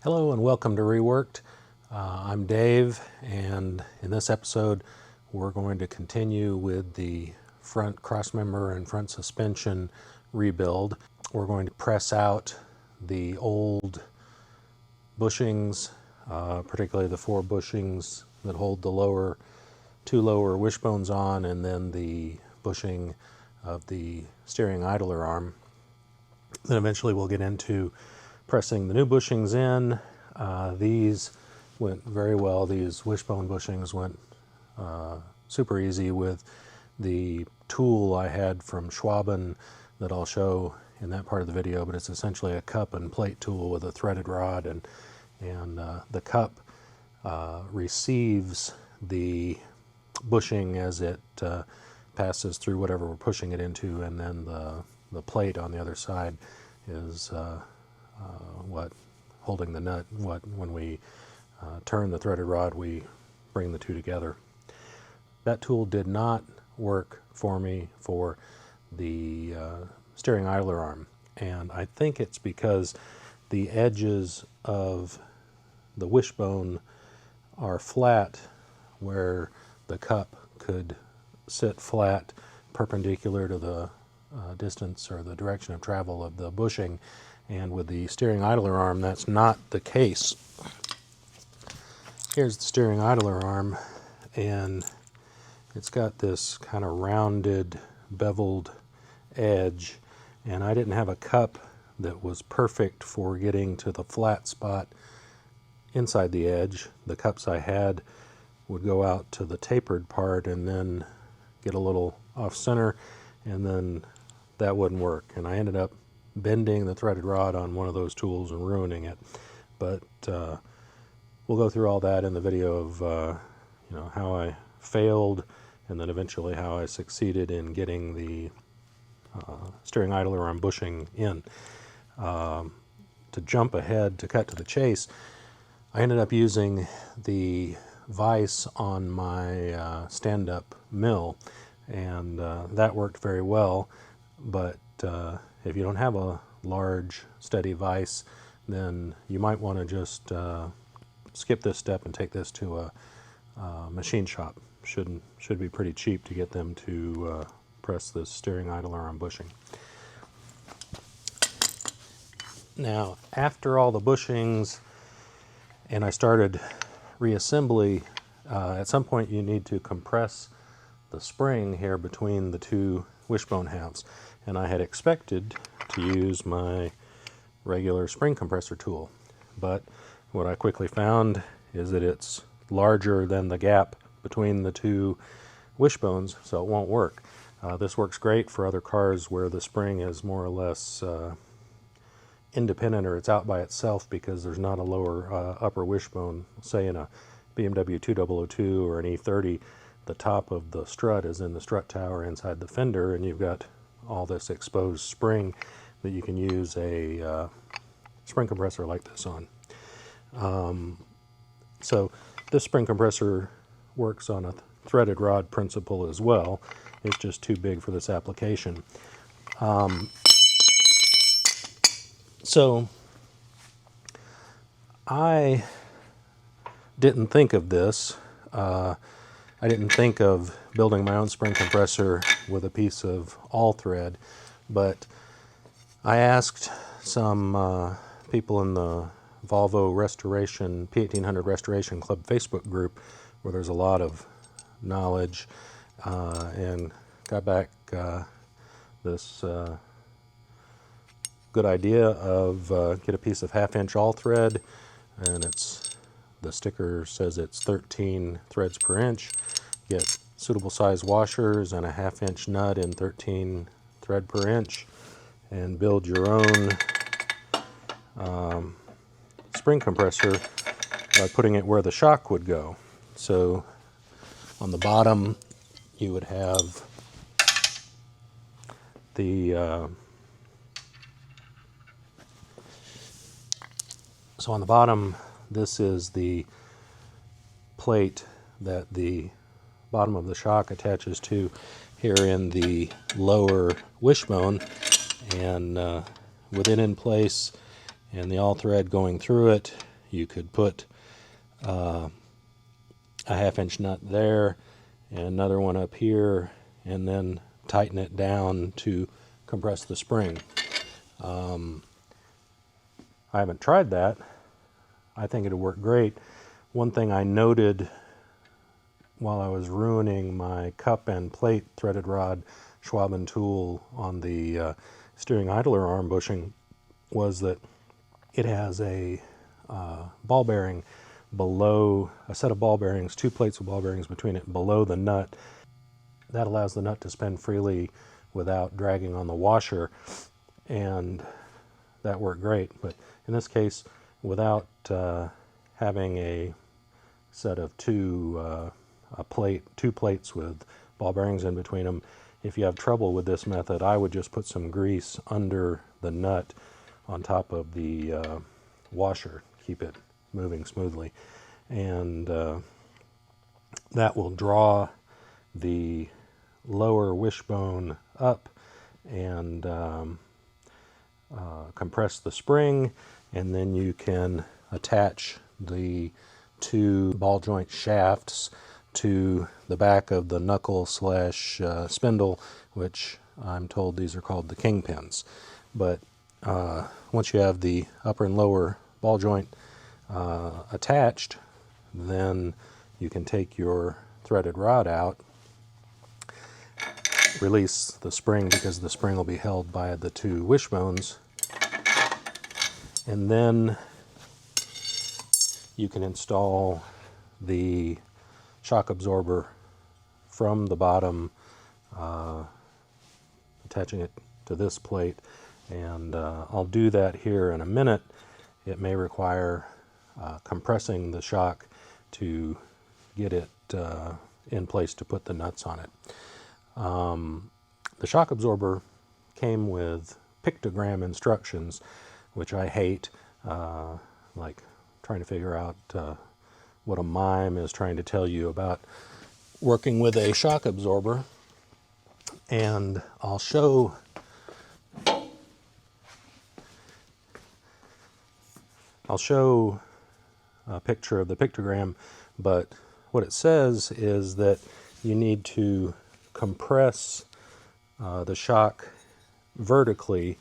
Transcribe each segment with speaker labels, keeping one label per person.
Speaker 1: Hello and welcome to Reworked. I'm Dave, and in this episode we're going to continue with the front crossmember and front suspension rebuild. We're going to press out the old bushings, particularly the four bushings that hold the two lower wishbones on, and then the bushing of the steering idler arm. Then eventually we'll get into pressing the new bushings in. These went very well. These wishbone bushings went super easy with the tool I had from Schwaben that I'll show in that part of the video, but it's essentially a cup and plate tool with a threaded rod, and the cup receives the bushing as it passes through whatever we're pushing it into, and then the plate on the other side is what holding the nut. When we turn the threaded rod, we bring the two together. That tool did not work for me for the steering idler arm, and I think it's because the edges of the wishbone are flat where the cup could sit flat perpendicular to the distance or the direction of travel of the bushing, and with the steering idler arm that's not the case. Here's the steering idler arm, and it's got this kind of rounded beveled edge, and I didn't have a cup that was perfect for getting to the flat spot inside the edge. The cups I had would go out to the tapered part and then get a little off center, and then that wouldn't work, and I ended up bending the threaded rod on one of those tools and ruining it. But we'll go through all that in the video of how I failed, and then eventually how I succeeded in getting the steering idler arm bushing in. To jump ahead, to cut to the chase, I ended up using the vise on my stand-up mill, and that worked very well. But if you don't have a large steady vise, then you might want to just skip this step and take this to a machine shop. Should be pretty cheap to get them to press this steering idler arm bushing. Now, after all the bushings and I started reassembly, at some point you need to compress the spring here between the two wishbone halves, and I had expected to use my regular spring compressor tool, but what I quickly found is that it's larger than the gap between the two wishbones, so it won't work. This works great for other cars where the spring is more or less independent, or it's out by itself because there's not a lower upper wishbone. Say in a BMW 2002 or an E30, the top of the strut is in the strut tower inside the fender, and you've got all this exposed spring that you can use a spring compressor like this on. So this spring compressor works on a threaded rod principle as well. It's just too big for this application. So I didn't think of this. I didn't think of building my own spring compressor with a piece of all thread, but I asked some people in the Volvo Restoration, P1800 Restoration Club Facebook group, where there's a lot of knowledge, and got back this good idea of get a piece of 1/2 inch all thread, and the sticker says it's 13 threads per inch. Get suitable size washers and a 1/2 inch nut in 13 thread per inch, and build your own spring compressor by putting it where the shock would go. So on the bottom you would have the so on the bottom, this is the plate that the bottom of the shock attaches to here in the lower wishbone, and with it in place and the all thread going through it, you could put a 1/2 inch nut there and another one up here, and then tighten it down to compress the spring. I haven't tried that. I think it'll work great. One thing I noted while I was ruining my cup and plate threaded rod Schwab tool on the steering idler arm bushing was that it has a ball bearing below, a set of ball bearings, 2 plates of ball bearings between it below the nut. That allows the nut to spin freely without dragging on the washer, and that worked great. But in this case, without having a set of two plates with ball bearings in between them, if you have trouble with this method, I would just put some grease under the nut on top of the washer, keep it moving smoothly, and that will draw the lower wishbone up and compress the spring, and then you can attach the 2 ball joint shafts to the back of the knuckle slash spindle, which I'm told these are called the kingpins. But once you have the upper and lower ball joint attached, then you can take your threaded rod out, release the spring because the spring will be held by the 2 wishbones, and then you can install the shock absorber from the bottom, attaching it to this plate, and I'll do that here in a minute. It may require compressing the shock to get it in place to put the nuts on it. The shock absorber came with pictogram instructions, which I hate, like trying to figure out what a mime is trying to tell you about working with a shock absorber. And I'll show a picture of the pictogram, but what it says is that you need to compress the shock vertically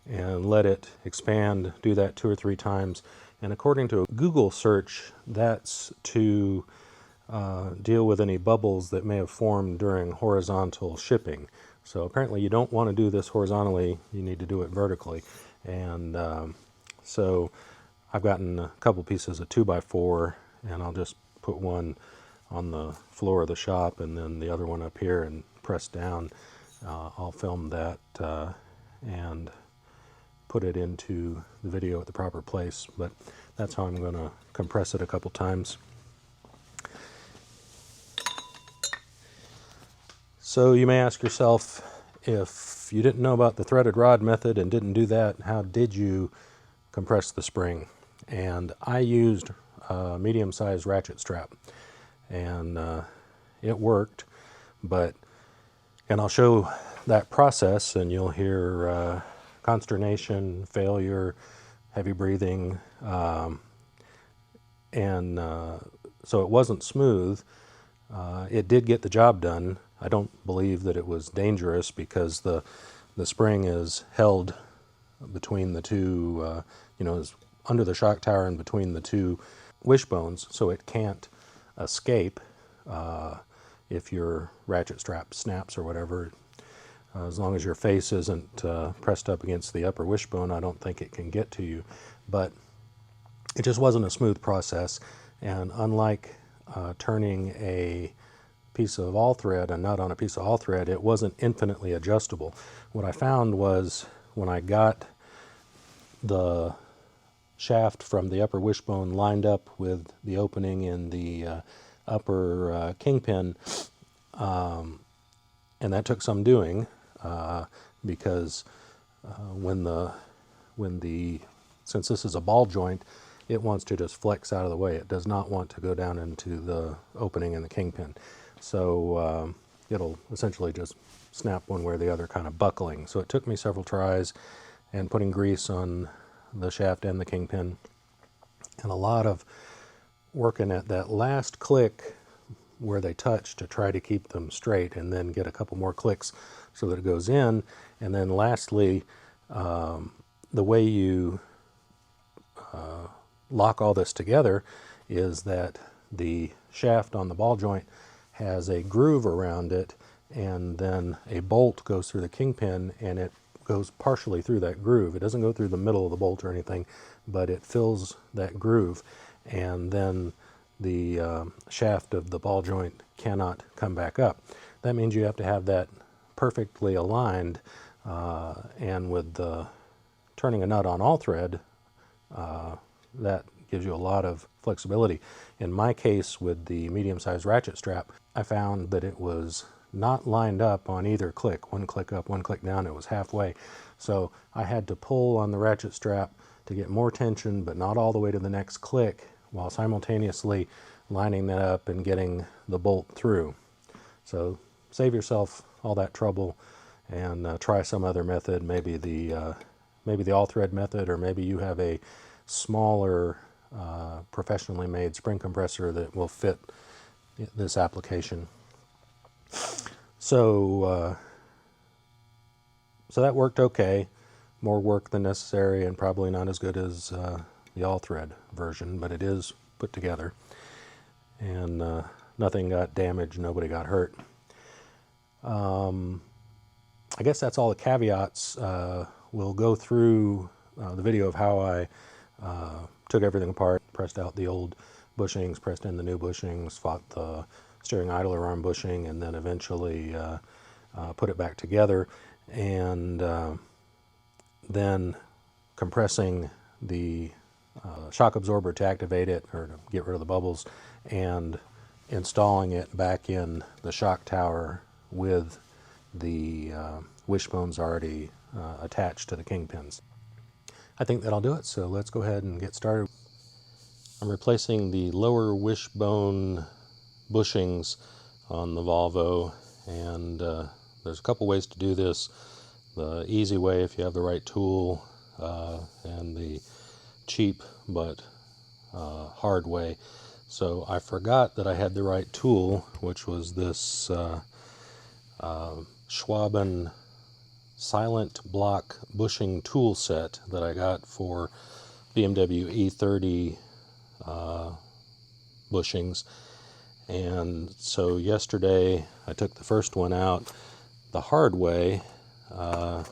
Speaker 1: and let it expand. Do that 2 or 3 times. And according to a Google search, that's to deal with any bubbles that may have formed during horizontal shipping. So apparently you don't want to do this horizontally, you need to do it vertically. And so I've gotten a couple pieces of 2x4, and I'll just put one on the floor of the shop and then the other one up here and press down. I'll film that and put it into the video at the proper place, but that's how I'm going to compress it a couple times. So you may ask yourself, if you didn't know about the threaded rod method and didn't do that, how did you compress the spring? And I used a medium-sized ratchet strap, and it worked, and I'll show that process, and you'll hear consternation, failure, heavy breathing, and so it wasn't smooth. It did get the job done. I don't believe that it was dangerous because the spring is held between the 2, is under the shock tower and between the 2 wishbones, so it can't escape if your ratchet strap snaps or whatever. As long as your face isn't pressed up against the upper wishbone, I don't think it can get to you. But it just wasn't a smooth process, and unlike turning a piece of all thread, a nut on a piece of all thread, it wasn't infinitely adjustable. What I found was when I got the shaft from the upper wishbone lined up with the opening in the upper kingpin, and that took some doing because since this is a ball joint, it wants to just flex out of the way. It does not want to go down into the opening in the kingpin. So it'll essentially just snap one way or the other, kind of buckling. So it took me several tries and putting grease on the shaft and the kingpin. and a lot of working at that last click where they touch to try to keep them straight, and then get a couple more clicks so that it goes in. And then lastly, the way you lock all this together is that the shaft on the ball joint has a groove around it, and then a bolt goes through the kingpin, and it goes partially through that groove. It doesn't go through the middle of the bolt or anything, but it fills that groove, and then the shaft of the ball joint cannot come back up. That means you have to have that perfectly aligned, and with the turning a nut on all thread, that gives you a lot of flexibility. In my case, with the medium-sized ratchet strap, I found that it was not lined up on either click. One click up, one click down, it was halfway. So I had to pull on the ratchet strap to get more tension, but not all the way to the next click, while simultaneously lining that up and getting the bolt through. So save yourself all that trouble and try some other method, maybe the all thread method, or maybe you have a smaller professionally made spring compressor that will fit this application. So that worked okay. More work than necessary, and probably not as good as the all thread version, but it is put together, and nothing got damaged, nobody got hurt. I guess that's all the caveats. We'll go through the video of how I took everything apart, pressed out the old bushings, pressed in the new bushings, fought the steering idler arm bushing, and then eventually put it back together, and then compressing the shock absorber to activate it, or to get rid of the bubbles, and installing it back in the shock tower with the wishbones already attached to the kingpins. I think that'll do it, so let's go ahead and get started. I'm replacing the lower wishbone bushings on the Volvo, and there's a couple ways to do this. The easy way, if you have the right tool, and the cheap but hard way. So I forgot that I had the right tool, which was this Schwaben silent block bushing tool set that I got for BMW E30 bushings. And so yesterday I took the first one out the hard way. Had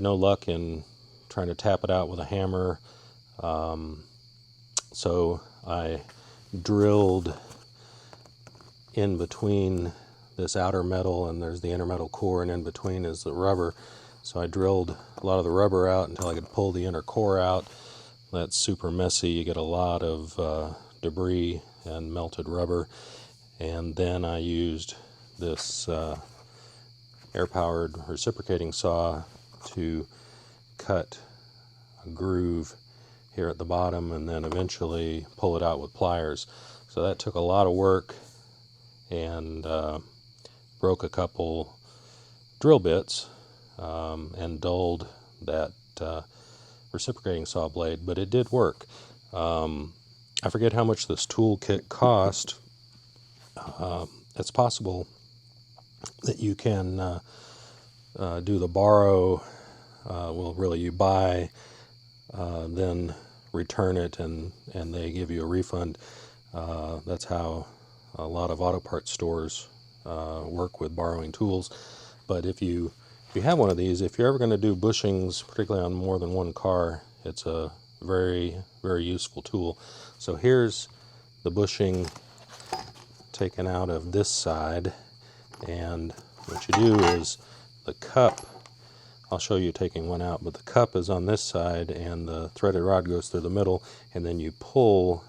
Speaker 1: no luck in trying to tap it out with a hammer, so I drilled in between this outer metal, and there's the inner metal core, and in between is the rubber. So I drilled a lot of the rubber out until I could pull the inner core out. That's super messy. You get a lot of debris and melted rubber. And then I used this air-powered reciprocating saw to cut a groove here at the bottom, and then eventually pull it out with pliers. So that took a lot of work, and broke a couple drill bits, and dulled that reciprocating saw blade, but it did work. I forget how much this tool kit cost. It's possible that you can do the borrow, well, really you buy, then return it, and they give you a refund. That's how a lot of auto parts stores work with borrowing tools. But if you have one of these, if you're ever going to do bushings, particularly on more than one car, it's a very, very useful tool. So here's the bushing taken out of this side, and what you do is the cup, I'll show you taking one out, but the cup is on this side and the threaded rod goes through the middle, and then you pull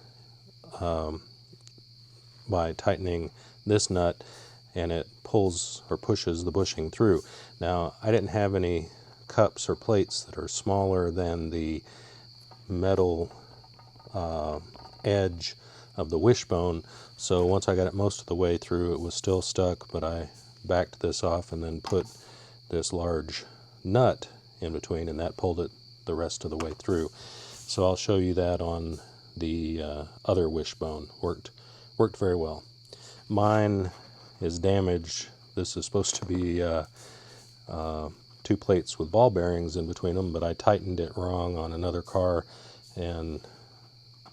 Speaker 1: by tightening this nut, and it pulls or pushes the bushing through. Now, I didn't have any cups or plates that are smaller than the metal edge of the wishbone, so once I got it most of the way through, it was still stuck, but I backed this off and then put this large nut in between, and that pulled it the rest of the way through. So I'll show you that on the other wishbone. Worked very well. Mine is damaged. This is supposed to be 2 plates with ball bearings in between them, but I tightened it wrong on another car and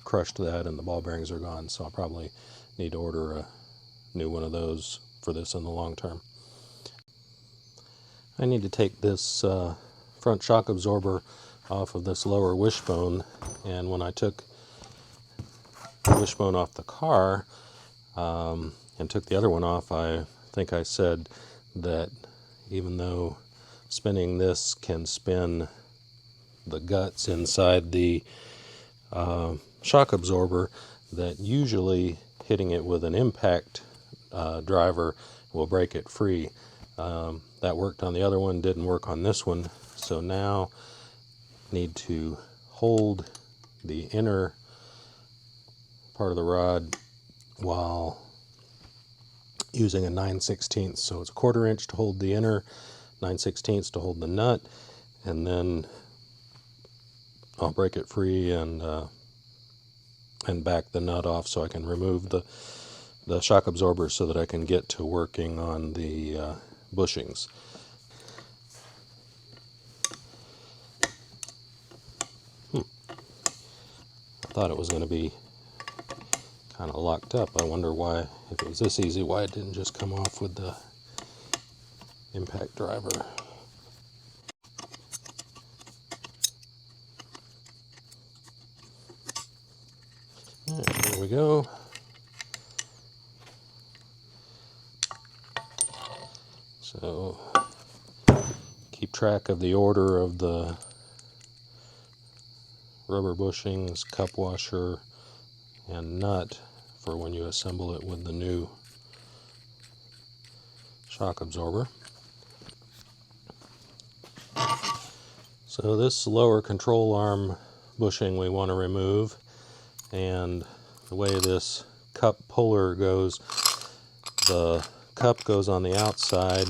Speaker 1: crushed that, and the ball bearings are gone. So I'll probably need to order a new one of those for this in the long term. I need to take this front shock absorber off of this lower wishbone, and when I took the wishbone off the car and took the other one off, I think I said that even though spinning this can spin the guts inside the shock absorber, that usually hitting it with an impact driver will break it free. That worked on the other one, didn't work on this one. So now need to hold the inner part of the rod while using a 9/16. So it's a 1/4 inch to hold the inner, 9/16 to hold the nut, and then I'll break it free and back the nut off so I can remove the shock absorber so that I can get to working on the bushings. I thought it was going to be kind of locked up. I wonder why, if it was this easy, why it didn't just come off with the impact driver. Alright, there we go. So keep track of the order of the rubber bushings, cup washer, and nut for when you assemble it with the new shock absorber. So this lower control arm bushing we want to remove, and the way this cup puller goes, the cup goes on the outside,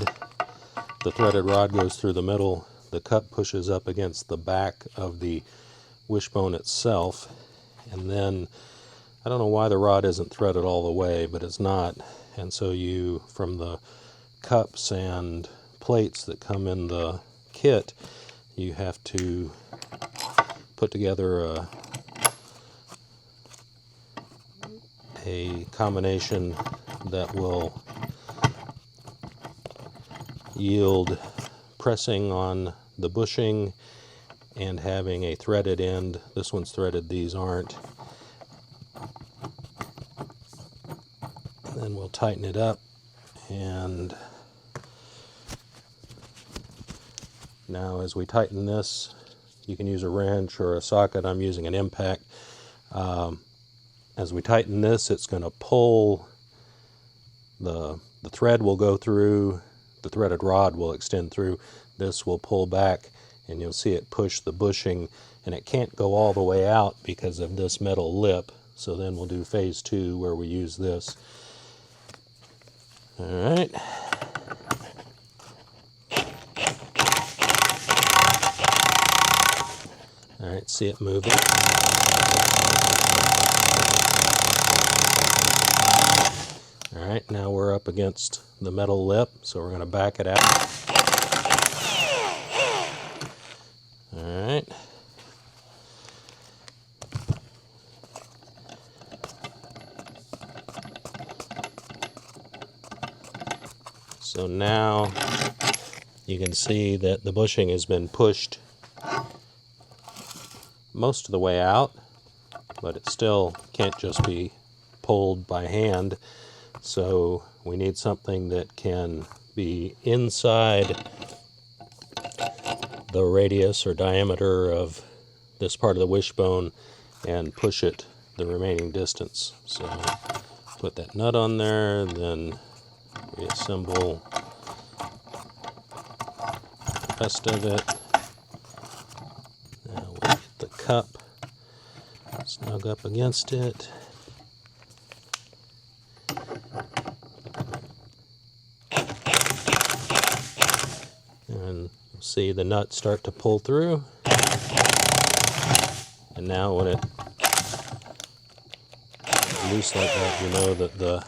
Speaker 1: the threaded rod goes through the middle, the cup pushes up against the back of the wishbone itself, and then I don't know why the rod isn't threaded all the way, but it's not, and so you, from the cups and plates that come in the kit, you have to put together a combination that will yield pressing on the bushing and having a threaded end. This one's threaded, these aren't. And then we'll tighten it up, and now as we tighten this, you can use a wrench or a socket. I'm using an impact. As we tighten this, it's going to pull, the thread will go through, the threaded rod will extend through, this will pull back, and you'll see it push the bushing, and it can't go all the way out because of this metal lip. So then we'll do phase 2 where we use this. Alright. Alright, see it moving. Alright, now we're up against the metal lip, so we're going to back it out. Alright. So now you can see that the bushing has been pushed most of the way out, but it still can't just be pulled by hand. So we need something that can be inside the radius or diameter of this part of the wishbone and push it the remaining distance. So put that nut on there, then reassemble the rest of it. Now we'll get the cup snug up against it. And you'll see the nut start to pull through. And now when it loose like that, you know that the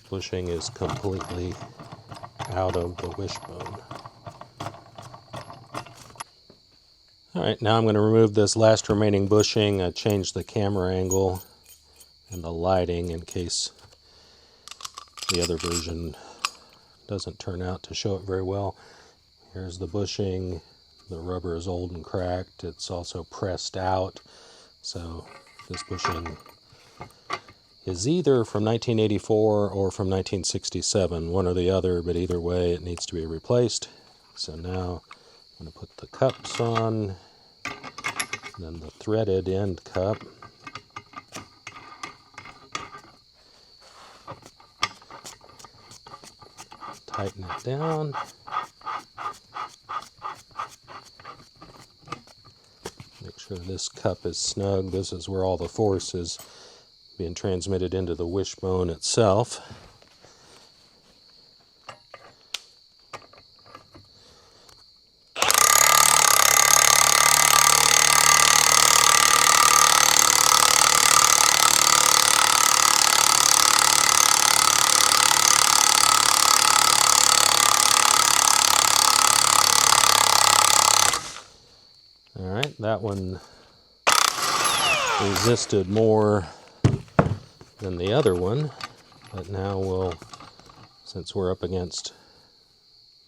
Speaker 1: bushing is completely out of the wishbone. Alright, now I'm going to remove this last remaining bushing. I changed the camera angle and the lighting in case the other version doesn't turn out to show it very well. Here's the bushing. The rubber is old and cracked. It's also pressed out. So this bushing is either from 1984 or from 1967, one or the other, but either way it needs to be replaced. So now I'm going to put the cups on, then the threaded end cup. Tighten it down. Make sure this cup is snug. This is where all the force is being transmitted into the wishbone itself. Alright, that one resisted more than the other one, but now we'll, since we're up against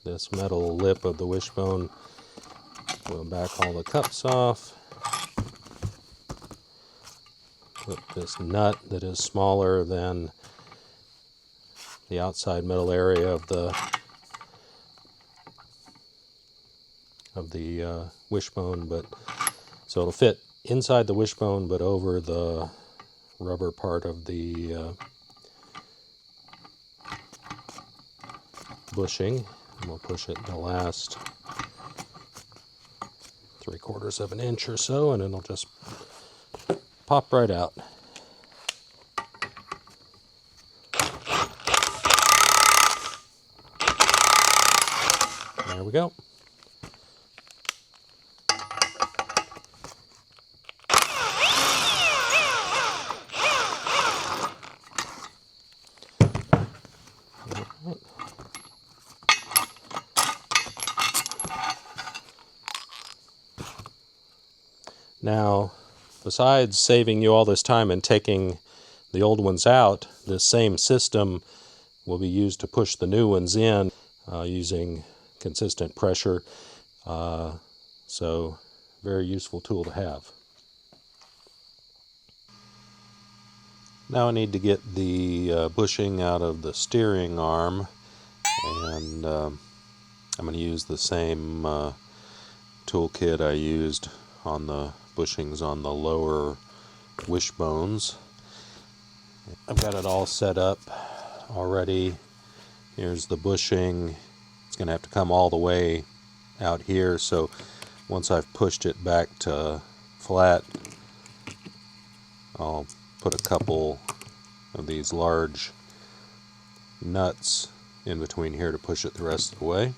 Speaker 1: this metal lip of the wishbone, we'll back all the cups off, put this nut that is smaller than the outside metal area of the wishbone, but so it'll fit inside the wishbone but over the rubber part of the bushing, and we'll push it the last 3/4 of an inch or so, and it'll just pop right out. There we go. Now, besides saving you all this time and taking the old ones out, this same system will be used to push the new ones in using consistent pressure. So, very useful tool to have. Now I need to get the bushing out of the steering arm, and I'm going to use the same toolkit I used on the bushings on the lower wishbones. I've got it all set up already. Here's the bushing. It's going to have to come all the way out here, so once I've pushed it back to flat, I'll put a couple of these large nuts in between here to push it the rest of the way.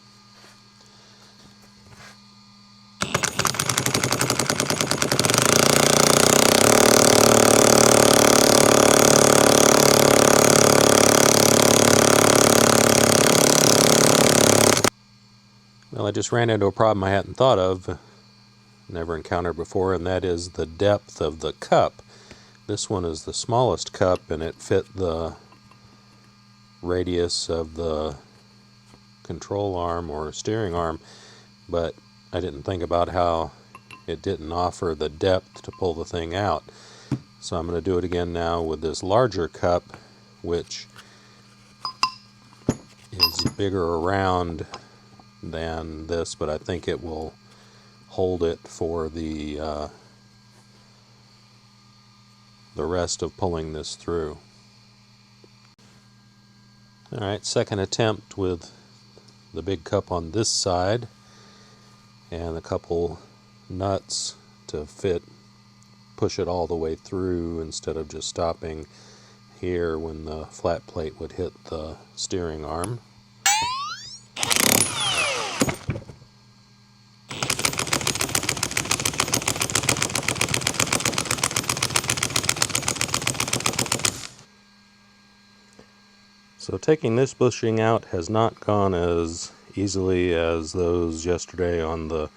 Speaker 1: Well, I just ran into a problem I hadn't thought of, never encountered before, and that is the depth of the cup. This one is the smallest cup, and it fit the radius of the control arm or steering arm, but I didn't think about how it didn't offer the depth to pull the thing out. So I'm going to do it again now with this larger cup, which is bigger around than this, but I think it will hold it for the rest of pulling this through. Alright, second attempt with the big cup on this side, and a couple nuts to push it all the way through instead of just stopping here when the flat plate would hit the steering arm. So taking this bushing out has not gone as easily as those yesterday on the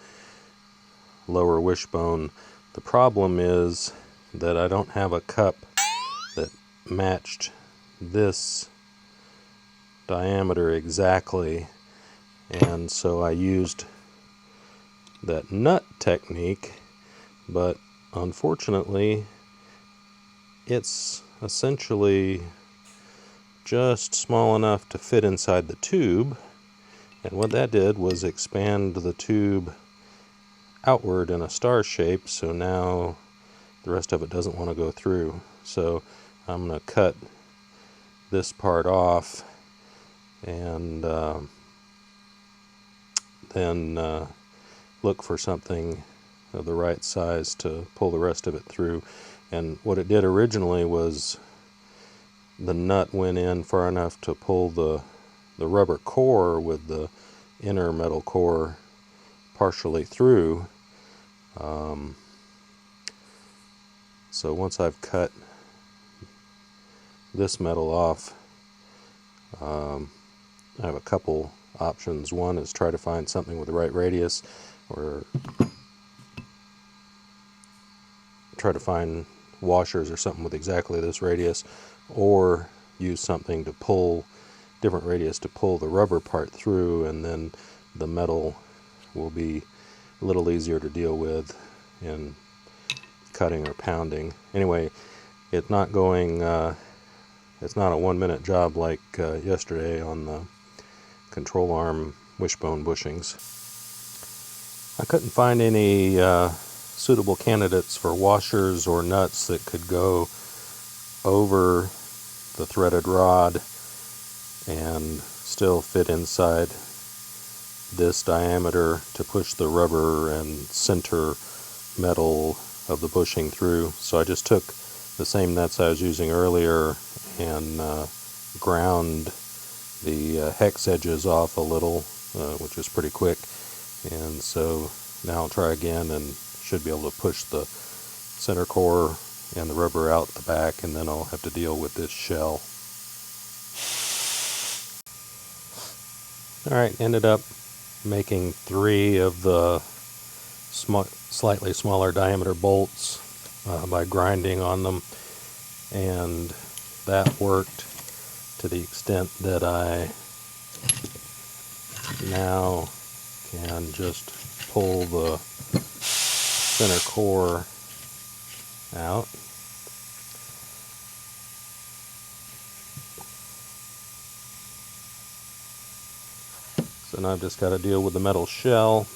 Speaker 1: lower wishbone. The problem is that I don't have a cup that matched this diameter exactly, and so I used that nut technique, but unfortunately it's essentially just small enough to fit inside the tube, and what that did was expand the tube outward in a star shape, so now the rest of it doesn't want to go through. So I'm going to cut this part off and then look for something of the right size to pull the rest of it through. And what it did originally was the nut went in far enough to pull the rubber core with the inner metal core partially through. So once I've cut this metal off, I have a couple options. One is try to find something with the right radius, or try to find washers or something with exactly this radius, or use something to pull different radius to pull the rubber part through, and then the metal will be a little easier to deal with in cutting or pounding. Anyway, it's not going it's not a 1-minute job like yesterday on the control arm wishbone bushings. I couldn't find any suitable candidates for washers or nuts that could go over the threaded rod and still fit inside this diameter to push the rubber and center metal of the bushing through. So I just took the same nuts I was using earlier and ground the hex edges off a little, which is pretty quick. And so now I'll try again and should be able to push the center core and the rubber out the back, and then I'll have to deal with this shell. Alright, ended up making 3 of the slightly smaller diameter bolts by grinding on them, and that worked to the extent that I now can just pull the center core out. So now I've just got to deal with the metal shell.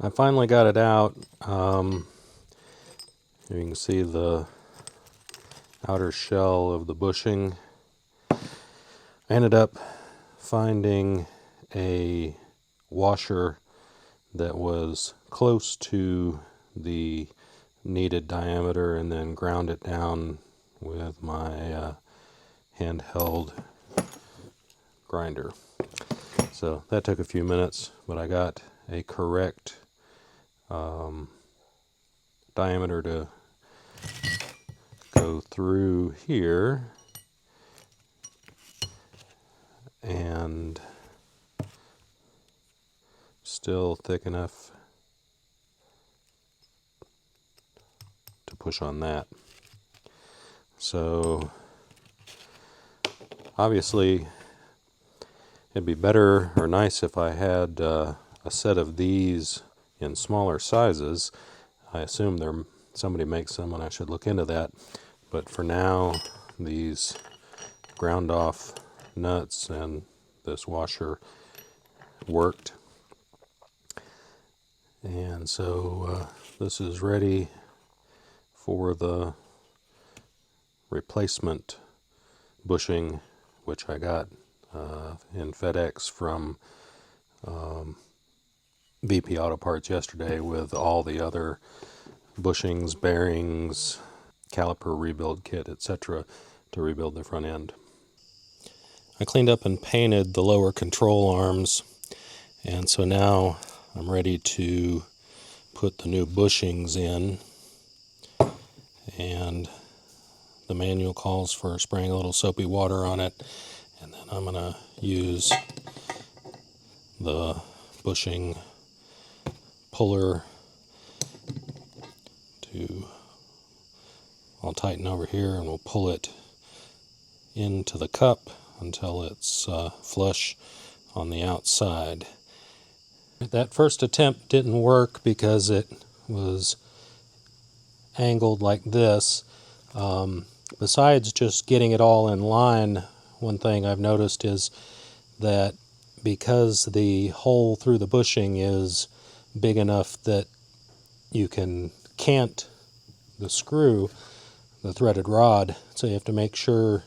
Speaker 1: I finally got it out. You can see the outer shell of the bushing. I ended up finding a washer that was close to the needed diameter, and then ground it down with my handheld grinder. So that took a few minutes, but I got a correct diameter to go through here, and still thick enough to push on that. So obviously it'd be better or nice if I had a set of these in smaller sizes. I assume somebody makes them, and I should look into that. But for now, these ground off nuts and this washer worked. And so this is ready for the replacement bushing, which I got in FedEx from VP Auto Parts yesterday, with all the other bushings, bearings, caliper rebuild kit, etc. to rebuild the front end. I cleaned up and painted the lower control arms, and so now I'm ready to put the new bushings in. And The manual calls for spraying a little soapy water on it, and then I'm going to use the bushing puller to, I'll tighten over here and we'll pull it into the cup until it's flush on the outside. That first attempt didn't work because it was angled like this. Besides just getting it all in line, one thing I've noticed is that because the hole through the bushing is big enough that you can cant the screw, the threaded rod, so you have to make sure,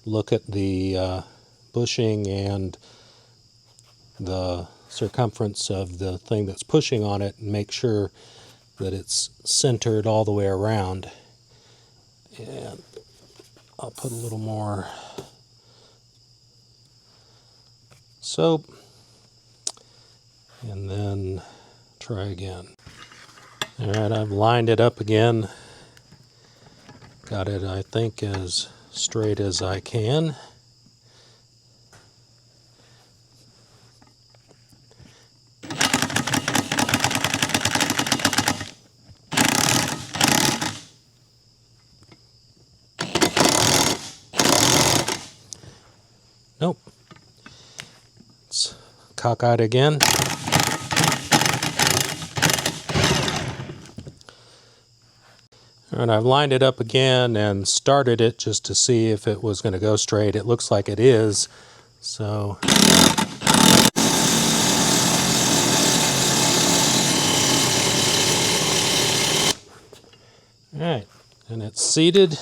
Speaker 1: look at the bushing and the circumference of the thing that's pushing on it and make sure that it's centered all the way around. And I'll put a little more soap and then try again. Alright, I've lined it up again. Got it, I think, as straight as I can. Nope. It's cockeyed again. And I've lined it up again and started it just to see if it was going to go straight. It looks like it is. So alright, and it's seated.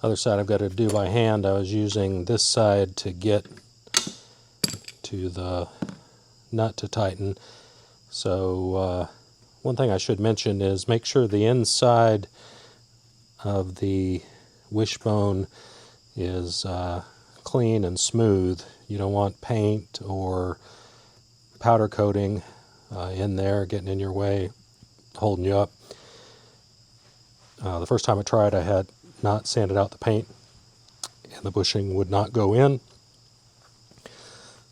Speaker 1: Other side I've got to do by hand. I was using this side to get to the nut to tighten. So one thing I should mention is make sure the inside of the wishbone is clean and smooth. You don't want paint or powder coating in there getting in your way, holding you up. The first time I tried, I had not sanded out the paint and the bushing would not go in.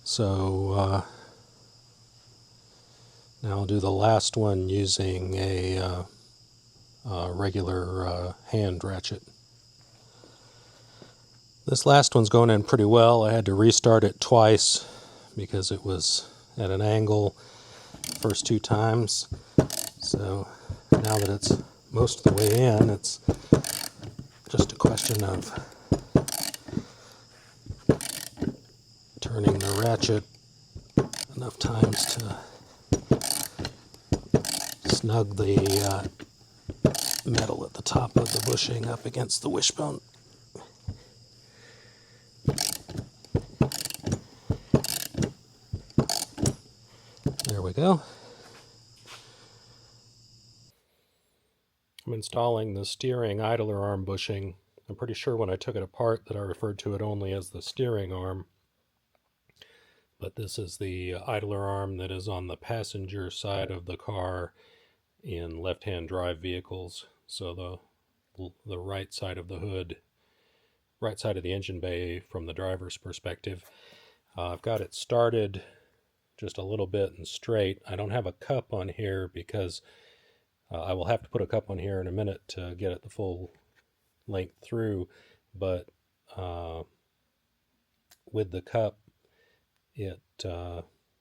Speaker 1: So now I'll do the last one using a regular hand ratchet. This last one's going in pretty well. I had to restart it twice because it was at an angle first two times. So now that it's most of the way in, it's just a question of turning the ratchet enough times to snug the metal at the top of the bushing up against the wishbone. There we go. I'm installing the steering idler arm bushing. I'm pretty sure when I took it apart that I referred to it only as the steering arm. But this is the idler arm that is on the passenger side of the car in left-hand drive vehicles. So the right side of the hood, right side of the engine bay from the driver's perspective. I've got it started just a little bit and straight. I don't have a cup on here because I will have to put a cup on here in a minute to get it the full length through, but with the cup it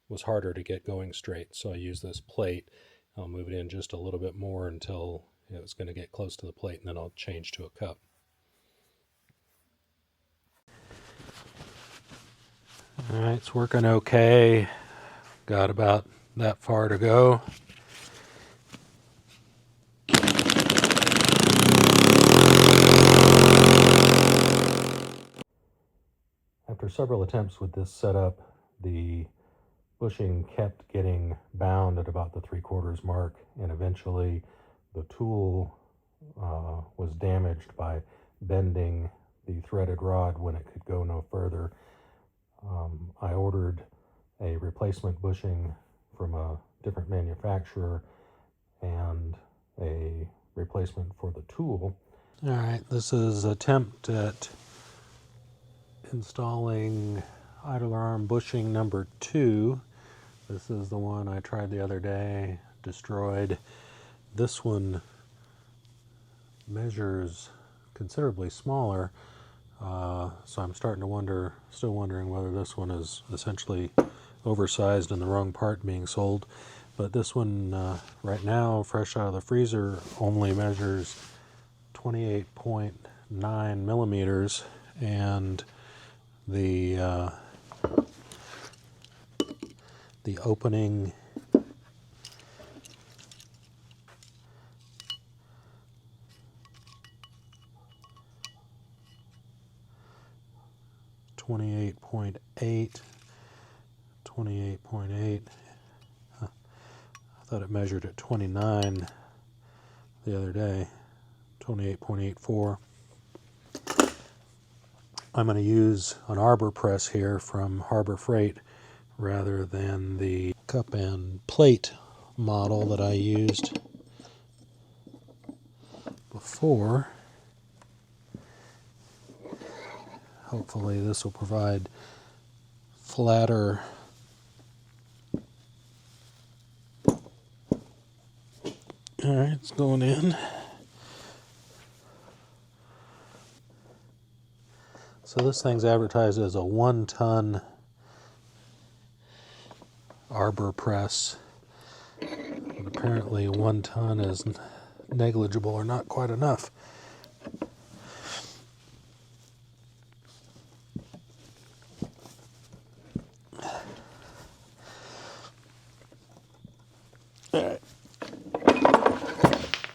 Speaker 1: was harder to get going straight, so I use this plate. I'll move it in just a little bit more until it's going to get close to the plate, and then I'll change to a cup. Alright, it's working okay. Got about that far to go. After several attempts with this setup, the bushing kept getting bound at about the 3/4 mark, and eventually the tool was damaged by bending the threaded rod when it could go no further. I ordered a replacement bushing from a different manufacturer and a replacement for the tool, Alright, this is attempt at installing idler arm bushing number 2. This is the one I tried the other day, destroyed. This one measures considerably smaller, so I'm starting to still wondering whether this one is essentially oversized and the wrong part being sold. But this one, right now, fresh out of the freezer, only measures 28.9 millimeters, and the opening .8. I thought it measured at 29 the other day, 28.84. I'm going to use an arbor press here from Harbor Freight rather than the cup and plate model that I used before. Hopefully this will provide flatter Alright, it's going in. So this thing's advertised as a 1-ton arbor press. But apparently 1 ton is negligible or not quite enough. Alright.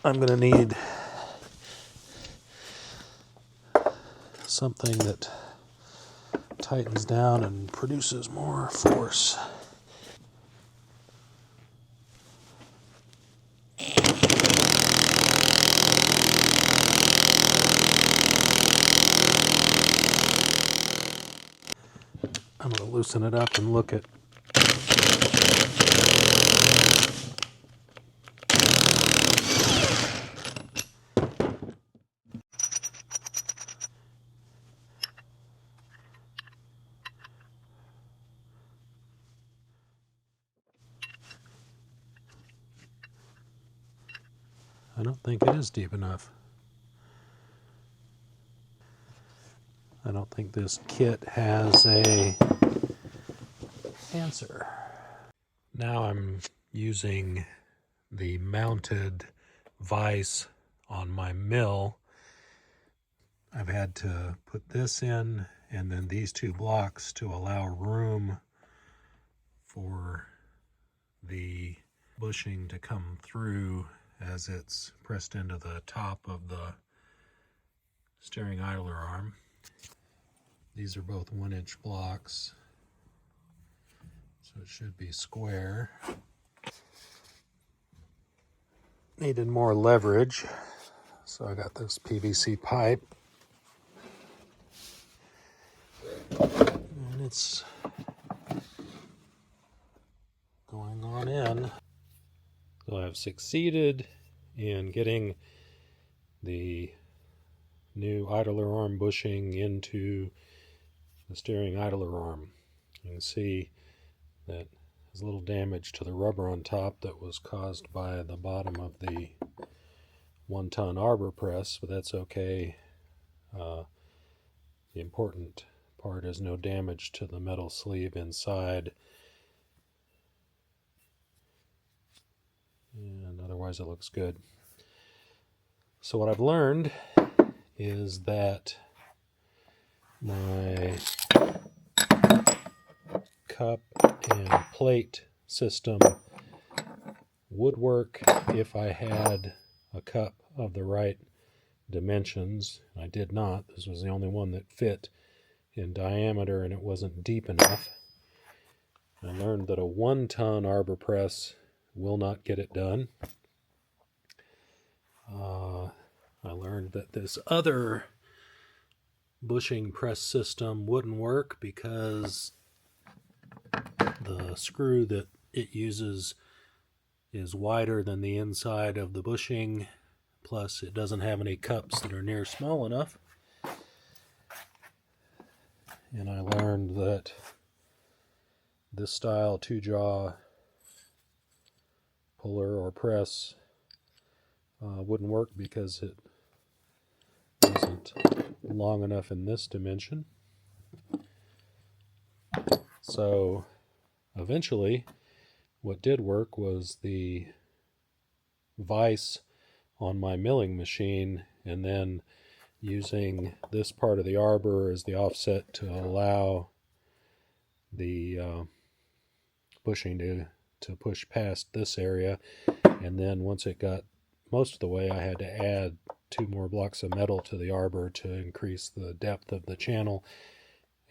Speaker 1: I'm going to need something that tightens down and produces more force. I'm going to loosen it up and look at I don't think it is deep enough. I don't think this kit has a answer. Now I'm using the mounted vise on my mill. I've had to put this in and then these 2 blocks to allow room for the bushing to come through as it's pressed into the top of the steering idler arm. These are both 1-inch blocks, so it should be square. Needed more leverage, so I got this PVC pipe, and it's going on in. So I've succeeded in getting the new idler arm bushing into the steering idler arm. You can see that there's a little damage to the rubber on top that was caused by the bottom of the 1-ton arbor press, but that's okay. The important part is no damage to the metal sleeve inside, and otherwise it looks good. So what I've learned is that my cup and plate system would work if I had a cup of the right dimensions. I did not. This was the only one that fit in diameter, and it wasn't deep enough. I learned that a 1-ton arbor press will not get it done. I learned that this other bushing press system wouldn't work because the screw that it uses is wider than the inside of the bushing Plus, it doesn't have any cups that are near small enough. And I learned that this style 2-jaw puller or press wouldn't work because it wasn't long enough in this dimension. So eventually what did work was the vise on my milling machine, and then using this part of the arbor as the offset to allow the bushing to push past this area. And then once it got most of the way, I had to add 2 more blocks of metal to the arbor to increase the depth of the channel,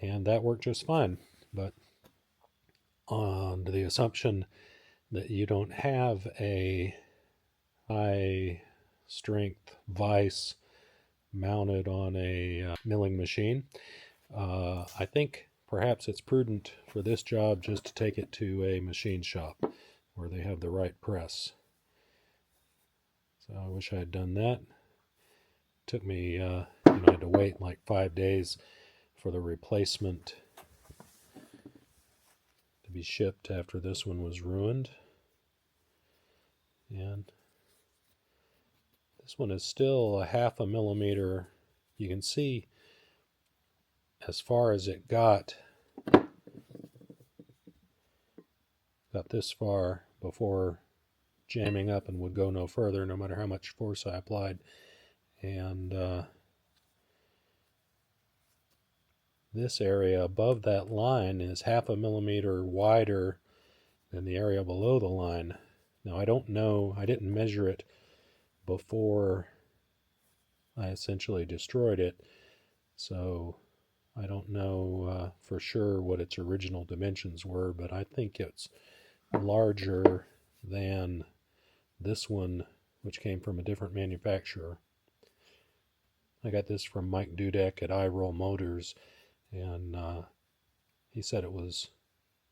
Speaker 1: and that worked just fine. But on the assumption that you don't have a high strength vise mounted on a milling machine, I think perhaps it's prudent for this job just to take it to a machine shop where they have the right press. So I wish I had done that. It took me, I had to wait like 5 days for the replacement to be shipped after this one was ruined. And this one is still a 1/2 millimeter. You can see as far as it got this far before jamming up and would go no further no matter how much force I applied. And this area above that line is 1/2 millimeter wider than the area below the line. Now I don't know, I didn't measure it before I essentially destroyed it, so I don't know for sure what its original dimensions were, but I think it's larger than this one, which came from a different manufacturer. I got this from Mike Dudek at iRoll Motors, and he said it was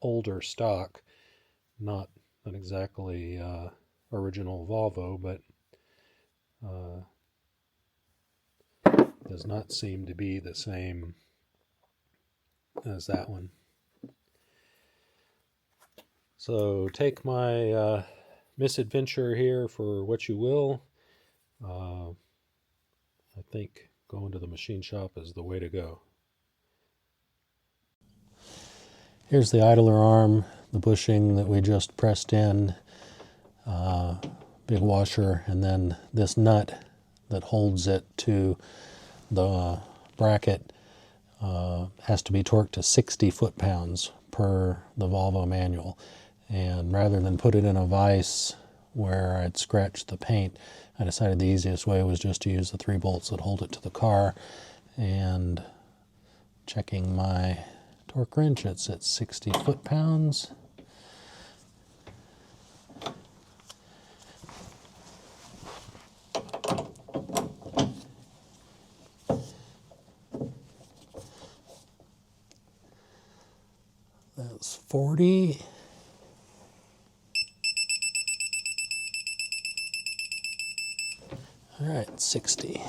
Speaker 1: older stock, not exactly original Volvo, but does not seem to be the same as that one. So take my misadventure here for what you will. I think going to the machine shop is the way to go. Here's the idler arm, the bushing that we just pressed in, big washer, and then this nut that holds it to the bracket has to be torqued to 60 foot-pounds per the Volvo manual. And rather than put it in a vise where I'd scratched the paint, I decided the easiest way was just to use the 3 bolts that hold it to the car. And checking my torque wrench, it's at 60 foot-pounds. That's 40. All right, 60.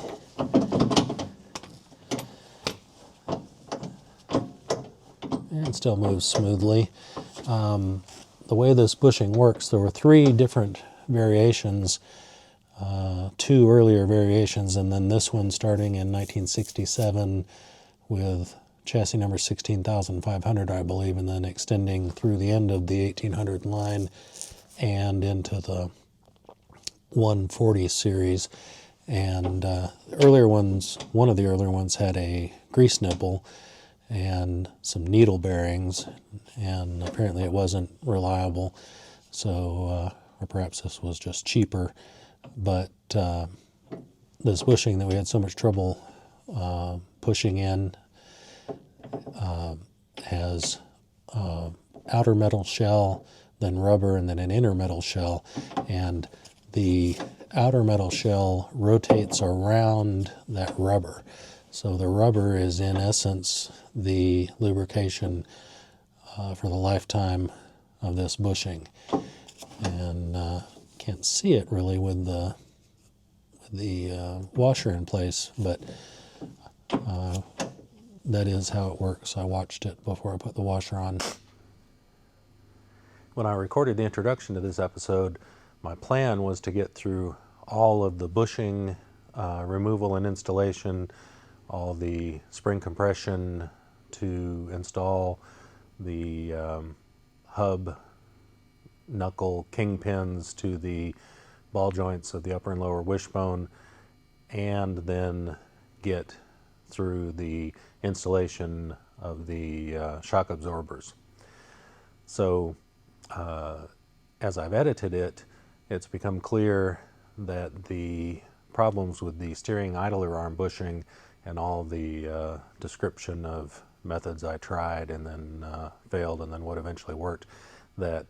Speaker 1: And it still moves smoothly. The way this bushing works, there were 3 different variations, 2 earlier variations, and then this one starting in 1967 with chassis number 16,500, I believe, and then extending through the end of the 1800 line and into the 140 series. And earlier ones, one of the earlier ones had a grease nipple and some needle bearings, and apparently it wasn't reliable, so or perhaps this was just cheaper. But this bushing that we had so much trouble pushing in has outer metal shell, then rubber, and then an inner metal shell, and the outer metal shell rotates around that rubber. So the rubber is in essence the lubrication for the lifetime of this bushing. And can't see it really with washer in place, but that is how it works. I watched it before I put the washer on. When I recorded the introduction to this episode, my plan was to get through all of the bushing, removal and installation, all the spring compression to install the hub knuckle kingpins to the ball joints of the upper and lower wishbone, and then get through the installation of the shock absorbers. So as I've edited it, it's become clear that the problems with the steering idler arm bushing and all the description of methods I tried and then failed and then what eventually worked, that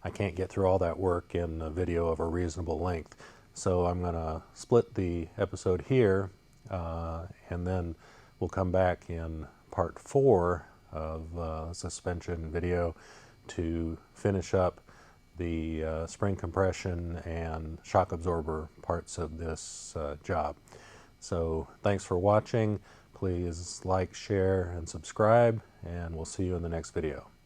Speaker 1: I can't get through all that work in a video of a reasonable length. So I'm going to split the episode here, and then we'll come back in part 4 of suspension video to finish up the spring compression and shock absorber parts of this job. So thanks for watching. Please like, share, and subscribe, and we'll see you in the next video.